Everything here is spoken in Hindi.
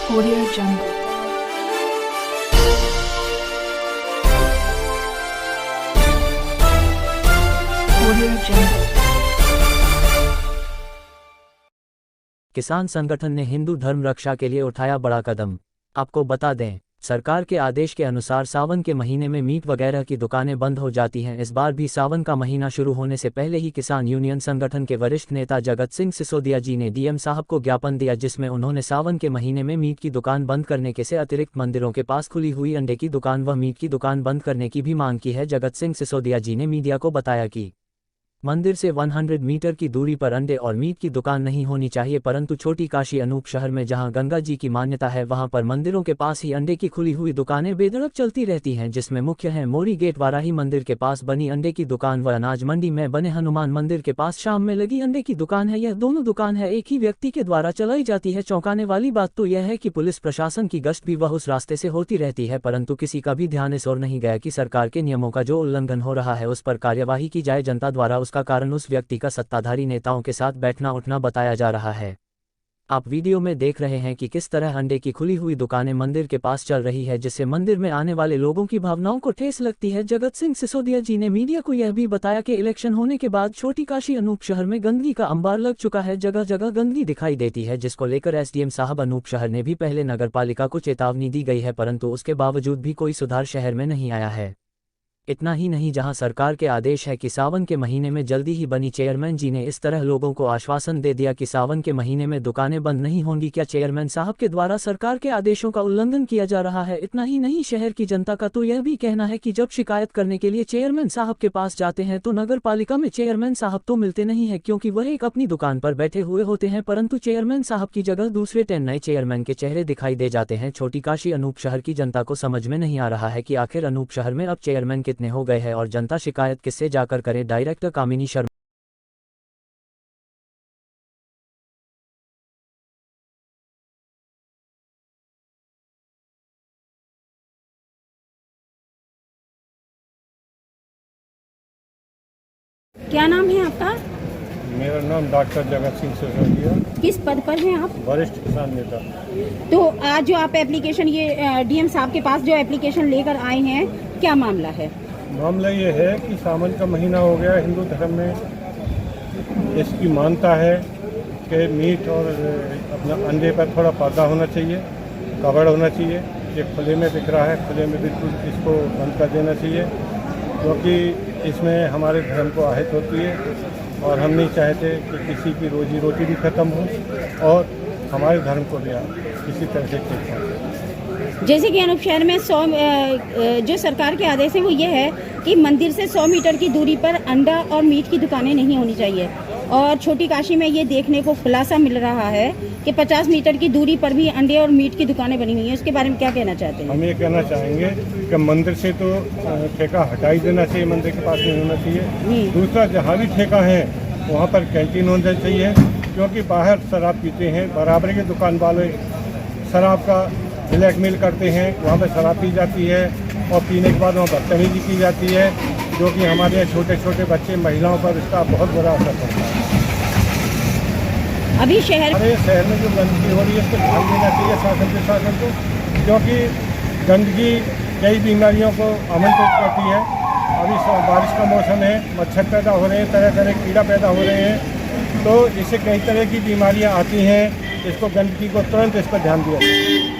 Audio Jungle. Audio Jungle. किसान संगठन ने हिंदू धर्म रक्षा के लिए उठाया बड़ा कदम। आपको बता दें, सरकार के आदेश के अनुसार सावन के महीने में मीट वगैरह की दुकानें बंद हो जाती हैं। इस बार भी सावन का महीना शुरू होने से पहले ही किसान यूनियन संगठन के वरिष्ठ नेता जगत सिंह सिसोदिया जी ने डीएम साहब को ज्ञापन दिया, जिसमें उन्होंने सावन के महीने में मीट की दुकान बंद करने के से अतिरिक्त मंदिरों के पास खुली हुई अंडे की दुकान व मीट की दुकान बंद करने की भी मांग की है। जगत सिंह सिसोदिया जी ने मीडिया को बताया कि मंदिर से 100 मीटर की दूरी पर अंडे और मीट की दुकान नहीं होनी चाहिए, परंतु छोटी काशी अनूप शहर में जहां गंगा जी की मान्यता है वहां पर मंदिरों के पास ही अंडे की खुली हुई दुकानें बेधड़क चलती रहती हैं, जिसमें मुख्य है मोरी गेट वाराही मंदिर के पास बनी अंडे की दुकान व अनाज मंडी में बने हनुमान मंदिर के पास शाम में लगी अंडे की दुकान है। यह दोनों दुकान है एक ही व्यक्ति के द्वारा चलाई जाती है। चौंकाने वाली बात तो यह है कि पुलिस प्रशासन की गश्त भी वह उस रास्ते से होती रहती है, परंतु किसी का भी ध्यान इस ओर नहीं गया कि सरकार के नियमों का जो उल्लंघन हो रहा है उस पर कार्यवाही की जाए। जनता द्वारा उसका कारण उस व्यक्ति का सत्ताधारी नेताओं के साथ बैठना उठना बताया जा रहा है। आप वीडियो में देख रहे हैं कि किस तरह अंडे की खुली हुई दुकानें मंदिर के पास चल रही है, जिससे मंदिर में आने वाले लोगों की भावनाओं को ठेस लगती है। जगत सिंह सिसोदिया जी ने मीडिया को यह भी बताया कि इलेक्शन होने के बाद छोटी काशी अनूप शहर में गंदगी का अंबार लग चुका है, जगह जगह गंदगी दिखाई देती है, जिसको लेकर एसडीएम साहब अनूप शहर ने भी पहले नगरपालिका को चेतावनी दी गई है, परंतु उसके बावजूद भी कोई सुधार शहर में नहीं आया है। इतना ही नहीं, जहां सरकार के आदेश है कि सावन के महीने में जल्दी ही बनी, चेयरमैन जी ने इस तरह लोगों को आश्वासन दे दिया कि सावन के महीने में दुकानें बंद नहीं होंगी। क्या चेयरमैन साहब के द्वारा सरकार के आदेशों का उल्लंघन किया जा रहा है? इतना ही नहीं, शहर की जनता का तो यह भी कहना है कि जब शिकायत करने के लिए चेयरमैन साहब के पास जाते हैं तो नगर पालिका में चेयरमैन साहब तो मिलते नहीं है, क्योंकि वह एक अपनी दुकान पर बैठे हुए होते हैं, परंतु चेयरमैन साहब की जगह दूसरे 10 नए चेयरमैन के चेहरे दिखाई दे जाते हैं। छोटी काशी अनूप शहर की जनता को समझ में नहीं आ रहा है कि आखिर अनूप शहर में अब चेयरमैन कितने हो गए हैं और जनता शिकायत किससे जाकर करे। डायरेक्टर कामिनी शर्मा। क्या नाम है आपका? मेरा नाम डॉक्टर जगत सिंह सिसोदिया। किस पद पर हैं आप? वरिष्ठ किसान नेता। तो आज जो आप एप्लीकेशन ये डीएम साहब के पास जो एप्लीकेशन लेकर आए हैं, क्या मामला है? मामला ये है कि सावन का महीना हो गया, हिंदू धर्म में इसकी मान्यता है कि मीट और अपना अंडे पर थोड़ा पर्दा होना चाहिए, कवर होना चाहिए। ये खुले में दिख रहा है, खुले में बिल्कुल इसको बंद कर देना चाहिए, क्योंकि इसमें हमारे धर्म को आहत होती है और हम नहीं चाहते कि किसी की रोजी रोटी भी ख़त्म हो और हमारे धर्म को भी किसी तरह से ठीक हो। जैसे कि अनूप शहर में 100 जो सरकार के आदेश है वो ये है कि मंदिर से 100 मीटर की दूरी पर अंडा और मीट की दुकानें नहीं होनी चाहिए, और छोटी काशी में ये देखने को खुलासा मिल रहा है कि 50 मीटर की दूरी पर भी अंडे और मीट की दुकानें बनी हुई हैं। उसके बारे में क्या कहना चाहते हैं? हम ये कहना चाहेंगे कि मंदिर से तो ठेका हटा ही देना चाहिए, मंदिर के पास नहीं होना चाहिए। दूसरा, जहाँ भी ठेका है वहाँ पर कैंटीन होना चाहिए, क्योंकि बाहर शराब पीते हैं, बराबर के दुकान वाले शराब का ब्लैकमेल करते हैं, वहाँ पर शराब पी जाती है और पीने के बाद वहाँ बदतमीजी की जाती है, जो कि हमारे यहाँ छोटे छोटे बच्चे महिलाओं पर इसका बहुत बुरा असर पड़ता है। अभी शहर में जो गंदगी हो रही है इसको ध्यान देना चाहिए शासन को, क्योंकि गंदगी कई बीमारियों को आमंत्रित करती है। अभी बारिश का मौसम है, मच्छर पैदा हो रहे हैं, तरह तरह कीड़ा पैदा हो रहे हैं, तो इससे कई तरह की बीमारियां आती हैं। इसको गंदगी को तुरंत इस पर ध्यान दिया जाए।